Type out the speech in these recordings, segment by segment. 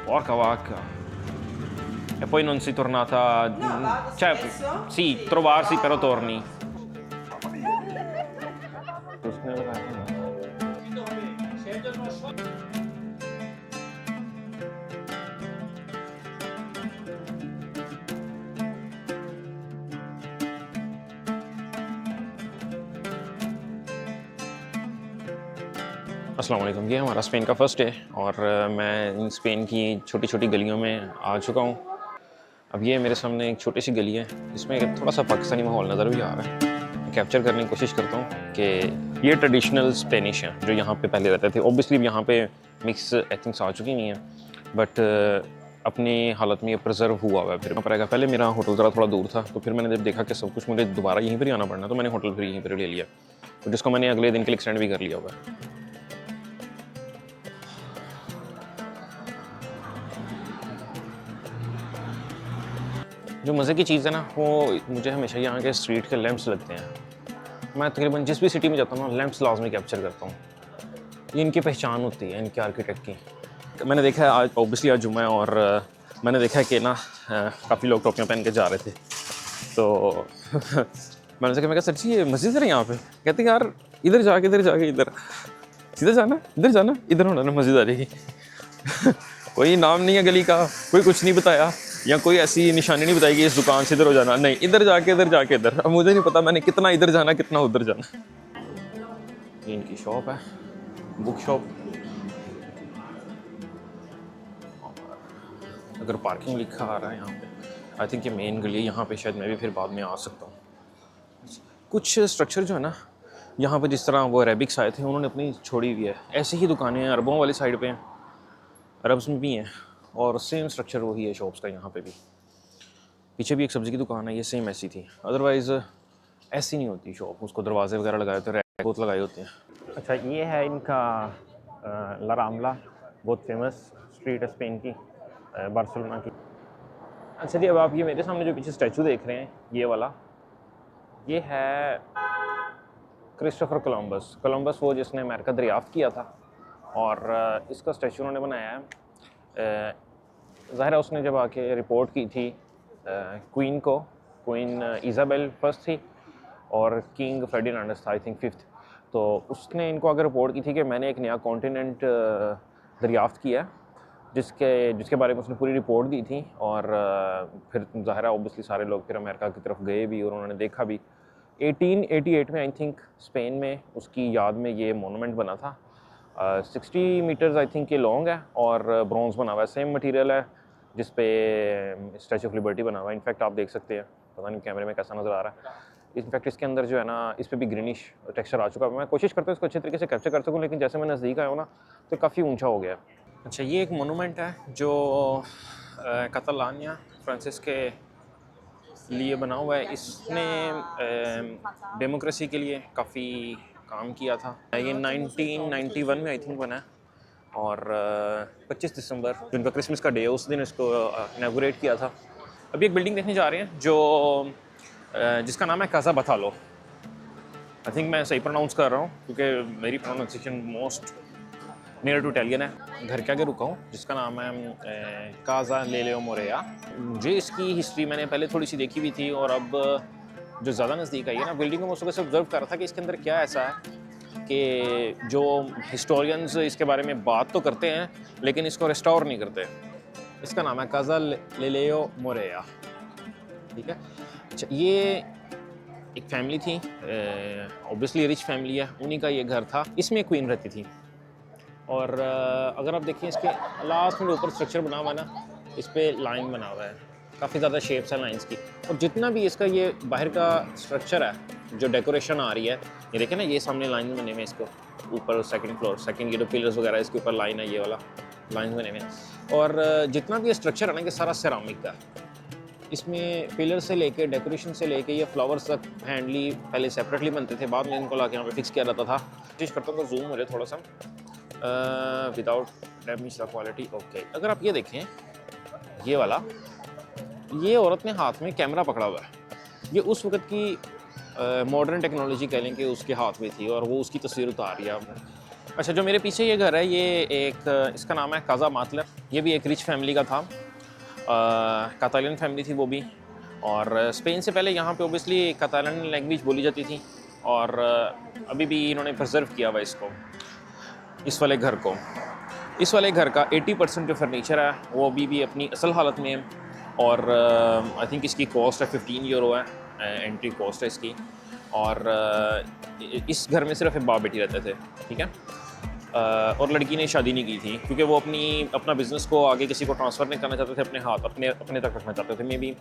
Porca vacca. E poi non si tornata... No, vado Cioè, spesso? sì, trovarsi però torni. अस्सलाम वालेकुम। ये हमारा Spain का first day और मैं इन स्पेन की छोटी छोटी गलियों में आ चुका हूँ। अब ये मेरे सामने एक छोटी सी गली है जिसमें थोड़ा सा पाकिस्तानी माहौल नज़र भी आ रहा है। मैं कैप्चर करने की कोशिश करता हूँ कि ये ट्रेडिशनल स्पेनिश है जो यहाँ पे पहले रहते थे। ऑब्वियसली यहाँ पे मिक्स एथनिक्स आ चुकी नहीं हैं, बट अपनी हालत में ये प्रिजर्व हुआ हुआ है। फिर पड़ेगा, पहले मेरा होटल ज़रा थोड़ा दूर था, तो फिर मैंने जब देखा कि सब कुछ मुझे दोबारा यहीं पर ही आना पड़ना, तो मैंने होटल फिर यहीं पर ले लिया, तो जिसको मैंने अगले दिन के लिए एक्सटेंड भी कर लिया हुआ है। जो मज़े की चीज़ है ना, वो मुझे हमेशा यहाँ के स्ट्रीट के लैंप्स लगते हैं। मैं तकरीबन जिस भी सिटी में जाता हूँ ना, लैंप्स लाजमी कैप्चर करता हूँ। ये इनकी पहचान होती है, इनके आर्किटेक्ट की। मैंने देखा है आज, ऑब्वियसली आज जुम्मा है, और मैंने देखा है कि ना काफ़ी लोग टोपियाँ पहन के जा रहे थे, तो मैंने कहा, मैं कहा सर जी ये मस्जिद है यहाँ पे? कहते यार इधर जाके इधर सीधा जाना, इधर जाना, इधर होना ना मस्जिद आ जाएगी। कोई नाम नहीं है गली का, कोई कुछ नहीं बताया, या कोई ऐसी निशानी नहीं बताई कि इस दुकान से इधर हो जाना, नहीं, इधर जाके इधर। अब मुझे नहीं पता मैंने कितना इधर जाना कितना उधर जाना। ये इनकी शॉप है, बुक शॉप। अगर पार्किंग लिखा आ रहा है यहाँ पे, आई थिंक ये मेन गली है, यहाँ पे शायद मैं भी फिर बाद में आ सकता हूँ। कुछ स्ट्रक्चर जो है ना यहाँ पे, जिस तरह वो अरेबिक्स आए थे उन्होंने अपनी छोड़ी हुई है, ऐसी ही दुकानें अरबों वाली साइड पे हैं, अरब्स में भी हैं, और सेम स्ट्रक्चर वही है शॉप्स का यहाँ पे भी। पीछे भी एक सब्ज़ी की दुकान है, ये सेम ऐसी थी, अदरवाइज़ ऐसी नहीं होती शॉप। उसको दरवाजे वगैरह लगाए होते हैं, रैक लगाए होते हैं। अच्छा, ये है इनका ला रामला, बहुत फेमस स्ट्रीट है स्पेन की, बार्सिलोना की। अच्छा जी, अब आप ये मेरे सामने जो पीछे स्टैचू देख रहे हैं, ये वाला, ये है क्रिस्टोफर कोलंबस वो जिसने अमेरिका दरियाफ्त किया था, और इसका स्टैचू उन्होंने बनाया है। ज़ाहिर है उसने जब आके रिपोर्ट की थी क्वीन को, क्वीन इज़ाबेल फर्स्ट थी और किंग फर्डिनांडस था आई थिंक फिफ्थ, तो उसने इनको आगे रिपोर्ट की थी कि मैंने एक नया कॉन्टिनेंट दरियाफ्त किया, जिसके बारे में उसने पूरी रिपोर्ट दी थी। और फिर ज़ाहिर है ऑब्वियसली सारे लोग फिर अमेरिका की तरफ गए भी और उन्होंने देखा भी। 1888 में आई थिंक स्पेन में उसकी याद में ये मोनूमेंट बना था। 60 मीटर्स आई थिंक ये लॉन्ग है और ब्रॉन्ज बना हुआ है, सेम मटेरियल है जिस पे स्टैचू ऑफ लिबर्टी बना हुआ है। इनफैक्ट आप देख सकते हैं, पता नहीं कैमरे में कैसा नज़र आ रहा है, इनफैक्ट इसके अंदर जो है ना, इस पे भी ग्रीनिश टेक्सचर आ चुका है। मैं कोशिश करता हूँ इसको अच्छे तरीके से कैप्चर कर सकूँ, लेकिन जैसे मैं नज़दीक आया हूँ ना तो काफ़ी ऊंचा हो गया। अच्छा, ये एक मोनूमेंट है जो कतालानिया फ्रांसिस के लिए बना हुआ है। इसने डेमोक्रेसी के लिए काफ़ी काम किया था। ये 1991 में आई थिंक बना है, और 25 दिसंबर जो इनका क्रिसमस का डे है उस दिन इसको इनॉग्रेट किया था। अभी एक बिल्डिंग देखने जा रहे हैं जो जिसका नाम है काज़ा बथालो। आई थिंक मैं सही प्रोनाउंस कर रहा हूँ क्योंकि मेरी pronunciation most near to Italian है। घर के आगे रुका हूँ जिसका नाम है काज़ा लेलेओ मोरेया। मुझे इसकी हिस्ट्री मैंने पहले थोड़ी सी देखी हुई थी, और अब जो ज़्यादा नज़दीक आई है ना बिल्डिंग को, मैं उसको ऑब्जर्व कर रहा था कि इसके अंदर क्या ऐसा है कि जो हिस्टोरियंस इसके बारे में बात तो करते हैं लेकिन इसको रेस्टोर नहीं करते। इसका नाम है काज़ा लेलेओ मोरेया, ठीक है। अच्छा, ये एक फैमिली थी, ऑब्वियसली रिच फैमिली है, उन्हीं का ये घर था, इसमें क्वीन रहती थी। और अगर आप देखिए इसके लास्ट में ऊपर स्ट्रक्चर बना हुआ है ना, इस पर लाइन बना हुआ है, काफ़ी ज़्यादा शेप्स है लाइंस की। और जितना भी इसका ये बाहर का स्ट्रक्चर है, जो डेकोरेशन आ रही है, ये देखें ना, ये सामने लाइन बने हुए इसको ऊपर सेकंड फ्लोर, सेकंड ये जो पिलर्स वगैरह इसके ऊपर लाइन है, ये वाला लाइन बने हुए हैं। और जितना भी ये स्ट्रक्चर है ना, ये सारा सेरामिक का, इसमें पिलर से लेके डेकोरेशन से लेके ये फ्लावर्स तक हैंडली पहले सेपरेटली बनते थे, बाद में इनको लाके यहाँ पे फिक्स किया जाता था। कोशिश करता हूँ जूम हो जाए थोड़ा सा without damage the quality. Okay, अगर आप ये देखें, ये वाला, ये औरत ने हाथ में कैमरा पकड़ा हुआ है, ये उस वक्त की मॉडर्न टेक्नोलॉजी कह लें कि उसके हाथ में थी और वो उसकी तस्वीर उतार रही है। अच्छा, जो मेरे पीछे ये घर है, ये एक इसका नाम है काजा मातलर। ये भी एक रिच फैमिली का था, कातालियन फैमिली थी वो भी। और स्पेन से पहले यहाँ पे ओबियसली कातालियन लैंग्वेज बोली जाती थी, और अभी भी इन्होंने प्रिजर्व किया हुआ इसको, इस वाले घर को। इस वाले घर का 80% जो फर्नीचर है वो अभी भी अपनी असल हालत में है। और आई थिंक इसकी कॉस्ट है 15 यूरो है, एंट्री कॉस्ट है इसकी। और इस घर में सिर्फ एक बाप बेटी रहते थे, ठीक है। और लड़की ने शादी नहीं की थी क्योंकि वो अपना बिज़नेस को आगे किसी को ट्रांसफ़र नहीं करना चाहते थे, अपने तक रखना चाहते थे। मे बी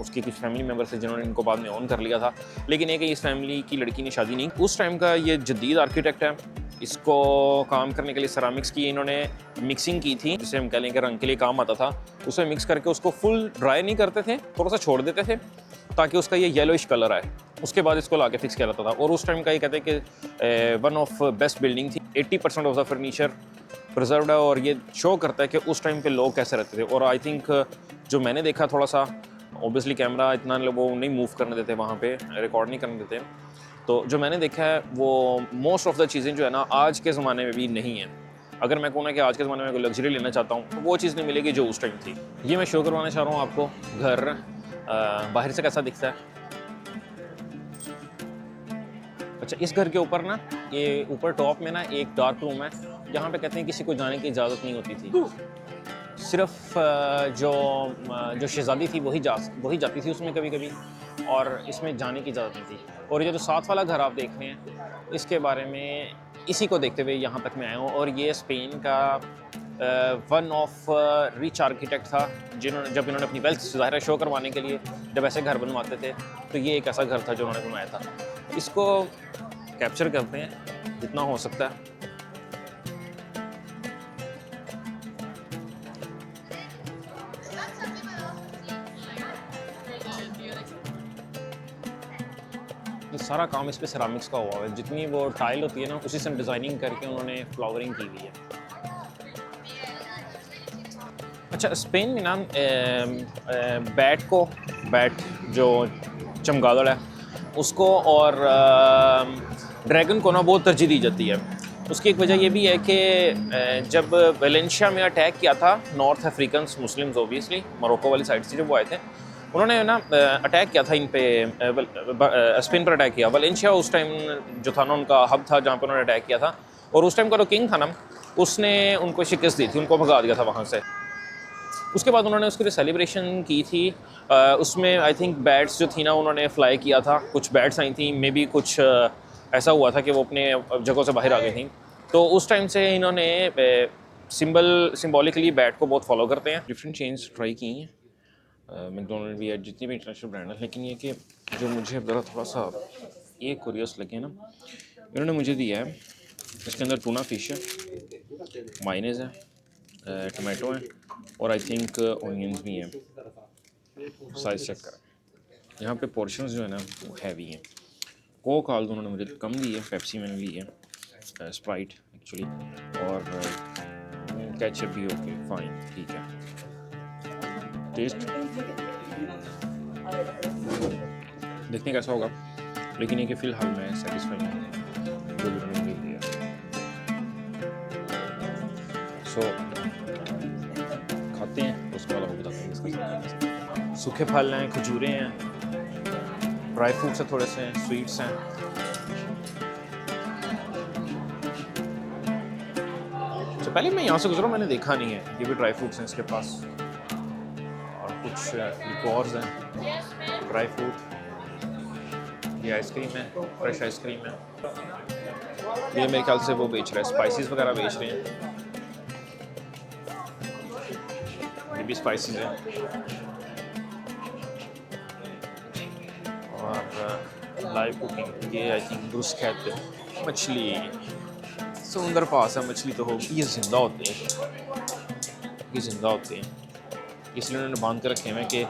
उसके कुछ फैमिली मेम्बर्स थे जिन्होंने इनको बाद में ओन कर लिया था, लेकिन एक इस फैमिली की लड़की ने शादी नहीं। उस टाइम का ये जदीद आर्किटेक्ट है। इसको काम करने के लिए सेरामिक्स की इन्होंने मिक्सिंग की थी, जिसे हम कह लें कि रंग के लिए काम आता था। उसे मिक्स करके उसको फुल ड्राई नहीं करते थे, थोड़ा सा छोड़ देते थे ताकि उसका ये येलोइश कलर आए। उसके बाद इसको लाके फिक्स किया जाता था। और उस टाइम का ये कहते हैं कि वन ऑफ बेस्ट बिल्डिंग थी। 80% ऑफ द फर्नीचर प्रिजर्व्ड है, और ये शो करता है कि उस टाइम पे लोग कैसे रहते थे। और आई थिंक जो मैंने देखा, थोड़ा सा ऑब्वियसली कैमरा इतना वो नहीं मूव करने देते, वहाँ पे रिकॉर्ड नहीं करने देते, तो जो मैंने देखा है वो मोस्ट ऑफ द चीज़ें जो है ना आज के ज़माने में भी नहीं है। अगर मैं कहूँ ना कि आज के ज़माने में कोई लग्जरी लेना चाहता हूँ तो वो चीज़ नहीं मिलेगी जो उस टाइम थी। ये मैं शो करवाना चाह रहा हूँ आपको घर बाहर से कैसा दिखता है। अच्छा, इस घर के ऊपर ना, ये ऊपर टॉप में ना एक डार्क रूम है, जहाँ पे कहते हैं किसी को जाने की इजाज़त नहीं होती थी। सिर्फ जो शहज़ादी थी वही जाती थी उसमें कभी कभी, और इसमें जाने की इजाज़त नहीं थी। और ये जो साथ वाला घर आप देख रहे हैं, इसके बारे में इसी को देखते हुए यहाँ तक मैं आया हूँ। और ये स्पेन का वन ऑफ रिच आर्किटेक्ट था, जब इन्होंने अपनी वेल्थ ज़ाहिर शो करवाने के लिए जब ऐसे घर बनवाते थे, तो ये एक ऐसा घर था जो उन्होंने बनवाया था। इसको कैप्चर करते हैं जितना हो सकता है। ये सारा काम इस पे सेरामिक्स का हुआ है। जितनी वो टाइल होती है ना, उसी से डिज़ाइनिंग करके उन्होंने फ्लावरिंग की हुई है। अच्छा, स्पेन में ना बैट जो चमगादड़ है उसको और ड्रैगन को ना बहुत तरजीह दी जाती है। उसकी एक वजह ये भी है कि जब वेलेंशिया में अटैक किया था north African Muslims, obviously Morocco वाली साइड से जब वो आए थे, उन्होंने ना अटैक किया था इन पे, स्पेन पर अटैक किया। वेलेंशिया उस टाइम जो था ना उनका हब था जहाँ पर उन्होंने अटैक किया था। और उस टाइम का जो किंग था ना, उसने उनको शिकस्त दी थी, उनको भगा दिया था वहाँ से। उसके बाद उन्होंने उसके लिए सेलिब्रेशन की थी। उसमें आई थिंक बैट्स जो थी ना उन्होंने फ्लाई किया था, कुछ बैट्स आई थी, मे बी कुछ ऐसा हुआ था कि वो अपने जगहों से बाहर आ गई थी। तो उस टाइम से इन्होंने सिम्बॉलिकली बैट को बहुत फॉलो करते हैं। डिफरेंट चेन्स ट्राई की हैं, मैकडोनल्ड भी है, जितनी भी इंटरनेशनल ब्रांड है। लेकिन ये कि जो मुझे ज़रा थोड़ा सा ये कुरियस लगे ना, इन्होंने मुझे दिया है, इसके अंदर टूना फिश है, मायनेज़ है, टमाटो है, और आई थिंक ऑनियंस भी हैं। साइज़ चेक करें, यहाँ पे पोर्शंस जो है ना वो हैवी हैं। कोक आल उन्होंने मुझे कम दी है, पेप्सी मैंने ली है, स्प्राइट एक्चुअली, और केचप भी ओके फाइन, ठीक है। टेस्ट देखने कैसा होगा, लेकिन ये कि फ़िलहाल मैं सेटिस्फाई नहीं हूँ जो भी उन्होंने मिल दिया। सो खाते हैं, उसके बाद आपको बताते हैं इसका। सूखे फल हैं, खजूरें हैं, ड्राई फ्रूट्स हैं, थोड़े से स्वीट्स हैं। तो पहले मैं यहाँ से गुजरा, मैंने देखा नहीं है। ये भी ड्राई फ्रूट्स हैं इसके पास, और कुछ लिक्योर्स हैं, ड्राई फ्रूट, ये आइसक्रीम है, फ्रेश आइसक्रीम है। ये मेरे ख्याल से वो बेच रहे हैं, स्पाइसेस वगैरह बेच रहे हैं। ये भी स्पाइसेस हैं, और लाइव कुकिंग। ये आई थिंक ब्रुस्केट मछली, समुंदर पास है, मछली तो होगी। ये ज़िंदा होते हैं, ये ज़िंदा होते हैं, इसलिए उन्होंने बांध के रखे हैं कि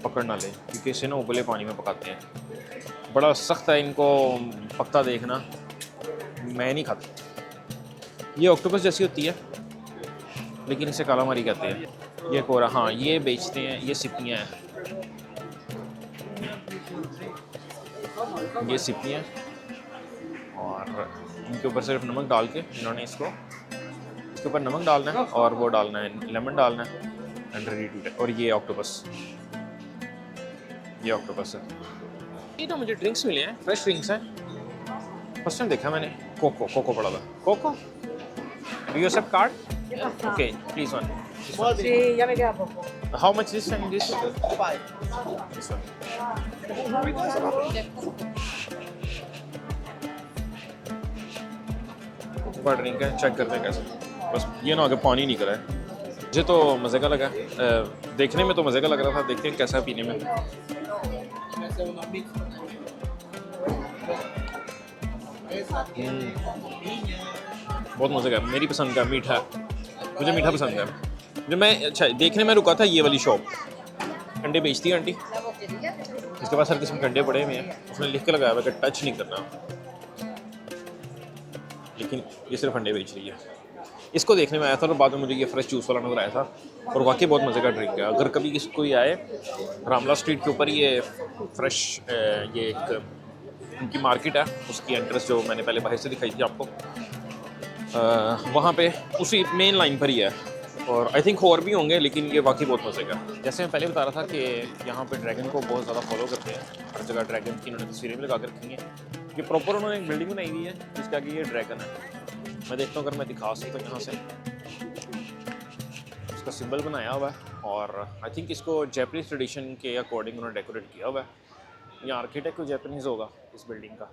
पकड़ ना लें, क्योंकि इसे ना उबले पानी में पकाते हैं। बड़ा सख्त है इनको पकता देखना, मैं नहीं खाता। ये ऑक्टोपस जैसी होती है, लेकिन इसे कालामारी कहते हैं। ये कोरा, हाँ ये बेचते हैं, ये सिपियाँ हैं, ये सिपियाँ, और इनके ऊपर सिर्फ नमक डाल के इन्होंने इसके ऊपर नमक डालना है और वो डालना है, लेमन डालना है एंड रेडी टू टेक। और ये ऑक्टोपस है। ये तो मुझे ड्रिंक्स मिले हैं, फ्रेश ड्रिंक्स हैं। फर्स्ट टाइम देखा मैंने। कोको पड़ा था। Coco, do you accept card? Okay, please one. Sí, ya me queda poco. How much is this and this? 5. This one. बड़ा ड्रिंक है, चेक करते हैं कैसे। बस ये ना आगे पानी निकला है। मुझे तो मज़े का लगा, देखने में तो मज़े का लग रहा था, देखते हैं कैसा है पीने में। बहुत मज़े का, मेरी पसंद का मीठा, मुझे मीठा पसंद है। जो मैं अच्छा देखने में रुका था ये वाली शॉप, अंडे बेचती है आंटी। इसके पास हर किस्म के अंडे पड़े हुए हैं, उसने लिख के लगाया हुआ कि टच नहीं करना, लेकिन ये सिर्फ अंडे बेच रही है। इसको देखने में आया था और बाद में मुझे ये फ्रेश जूस वाला नजर आया था और वाकई बहुत मज़े का ड्रिंक है। अगर कभी किसी कोई आए, रामला स्ट्रीट के ऊपर ये फ्रेश ये एक उनकी मार्केट है, उसकी एंट्रेंस जो मैंने पहले बाहर से दिखाई थी आपको, वहाँ पे उसी मेन लाइन पर ही है। और आई थिंक और भी होंगे, लेकिन ये वाकई बहुत मज़े का। जैसे मैं पहले बता रहा था कि यहाँ पे ड्रैगन को बहुत ज़्यादा फॉलो करते हैं, हर जगह ड्रैगन की इन्होंने तस्वीरें भी लगा के रखी हैं। ये प्रॉपर उन्होंने एक बिल्डिंग बनाई हुई है जिसके आगे ये ड्रैगन है। मैं देखता हूँ अगर मैं दिखा सकता हूँ यहाँ से, इसका सिंबल बनाया हुआ है और आई थिंक इसको जैपनीज़ ट्रेडिशन के अकॉर्डिंग उन्होंने डेकोरेट किया हुआ है। यहाँ आर्किटेक्ट कोई जैपनीज़ होगा इस बिल्डिंग का।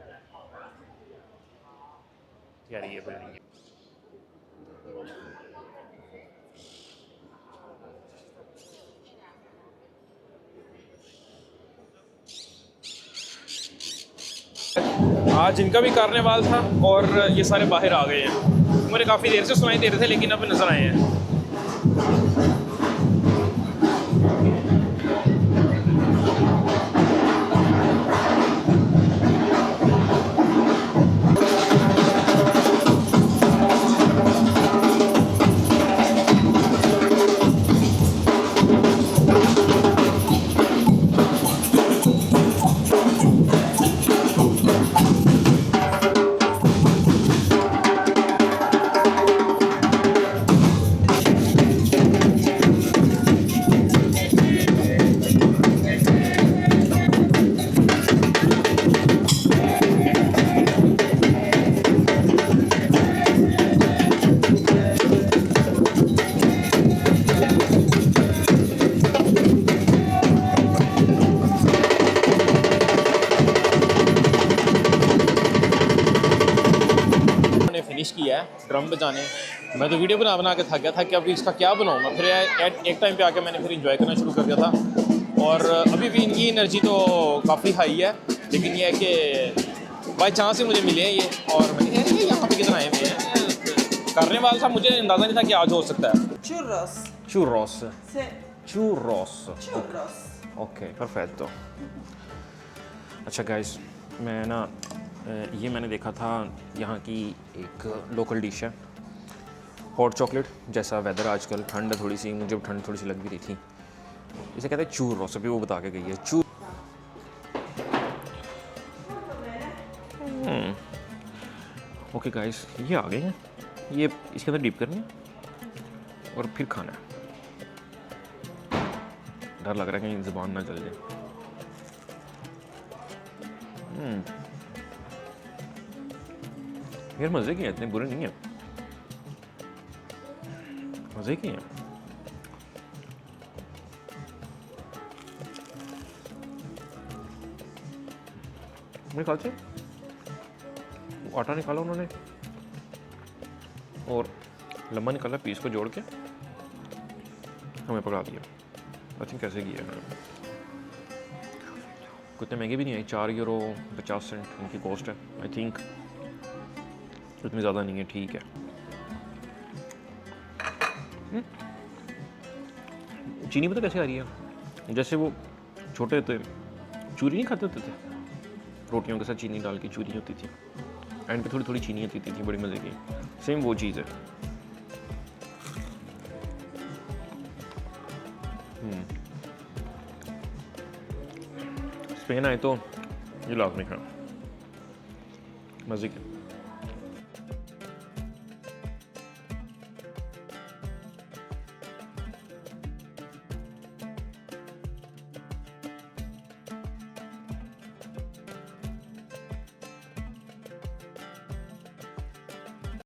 यार ये बिल्डिंग आज इनका भी कार्निवाल था और ये सारे बाहर आ गए हैं। मुझे काफ़ी देर से सुनाई दे रहे थे लेकिन अब नज़र आए हैं। फिनिश किया है ड्रम बजाने। मैं तो वीडियो बना के थक गया था कि अभी इसका क्या बनाऊँ मैं। फिर एक टाइम पे आके मैंने फिर इंजॉय करना शुरू कर दिया था और अभी भी इनकी एनर्जी तो काफ़ी हाई है, लेकिन ये है कि बाई चांस से मुझे मिले हैं ये और मैंने कहा ये यहाँ पे कितना आए हुए हैं। करने वाला था, मुझे अंदाज़ा नहीं था कि आज हो सकता है। Churros. Churros Sí. Churros Churros. Okay perfect. अच्छा गाइस, मैं ना ये मैंने देखा था यहाँ की एक लोकल डिश है हॉट चॉकलेट। जैसा वेदर आजकल ठंड है थोड़ी सी, मुझे ठंड थोड़ी सी लग भी रही थी। इसे कहते हैं चूरोस, अभी वो बता के गई है चूर। ओके गाइस, ये आ गए हैं, ये इसके अंदर डीप करनी है और फिर खाना है। डर लग रहा है कहीं ज़ुबान ना जल जाए। यार मज़े के हैं, इतने बुरे नहीं हैं, मज़े के हैं। मेरे ख्याल से वो आटा निकाला उन्होंने और लंबा निकाला पीस को जोड़ के हमें पका दिया। आई थिंक कैसे किया है, कितने महंगे भी नहीं है, 4 यूरो 50 सेंट उनकी कॉस्ट है। आई थिंक इतनी ज़्यादा नहीं है, ठीक है। चीनी पता कैसे आ रही है, जैसे वो छोटे होते चूरी नहीं खाते होते थे, रोटियों के साथ चीनी डाल के चूरी होती थी, एंड पे थोड़ी थोड़ी चीनी होती थी, बड़ी मज़े की। सेम वो चीज़ है। स्पेन आए तो ये लाजमी खाना, मज़े के।